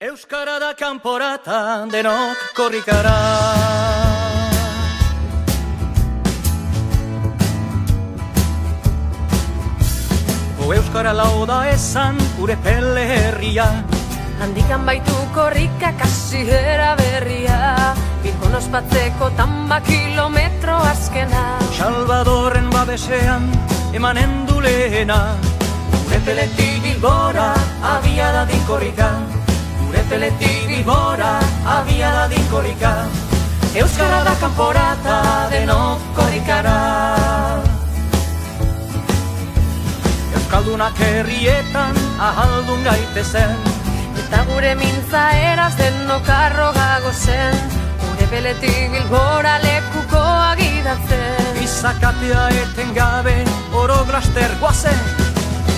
Euskara da kanporata, denok korrikara. Euskara lau da esan, gure pele herria. Handikan baitu korrika kasihera berria, Bilbon ospatzeko tamba kilometro azkena. Salvadorren babesean, emanen du lehena. Gure peletik Bilbora, abia da dinkorrika. Gure peletik Bilbora, abia da dinkorrika. Euskara da kanporata, denok korrikara. Euskaldunak herrietan, ahaldun gaitezen. Eta gure mintza eraz denok arrogago zen, gure peletik Bilbora lekuko agidatzen. Izakatea eten gabe, oro glaster guazen.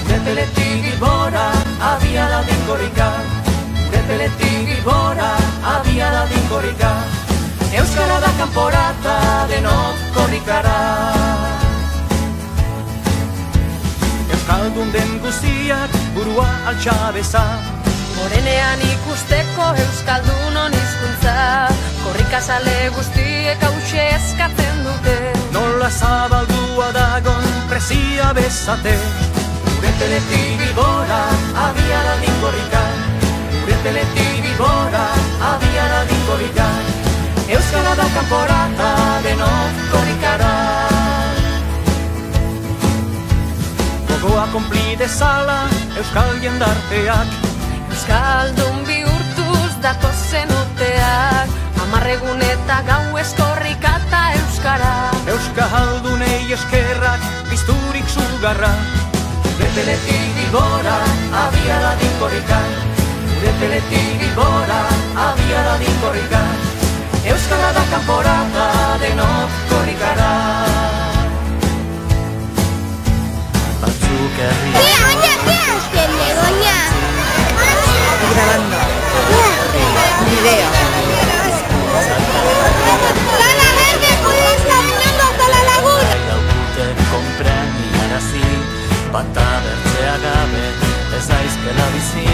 Gure peletik Bilbora, abia da dinkorrika. Gure peletik Bilbora, abia da dinkorrika. Euskara da kanporata, denok korrikara. Euskaldun den guztiak, burua altxabeza. Morenean ikusteko Euskaldunon hizkuntza, korrikazale guztiek hause eskatzen dute. Nola zabaldua dagon presia bezate. Gure peletik Bilbora, abia da dinkorrika. Gure peletik Bilbora, abia da dinkorrika. Euskara da kanporata, denok korrikara. Gogoa konplide zala, euskal jendarteak. Euskaldun bihurtuz datozen urteak, 10 egun eta gau eskorrika eta euskara. Euskaldunei eskerrak, pizturik zugarra. Gure peletik Bilbora, abia da dinkorrika. Gure peletik Bilbora, abia da dinkorrika. Euskara da kanporata, denok korrikara. Batzuk herri. Doña. Grabando. Video. Lana verde, hoy está bañando hasta la laguna. Konpreniarazi, bata bertzea gabe, ez aizkela bizi.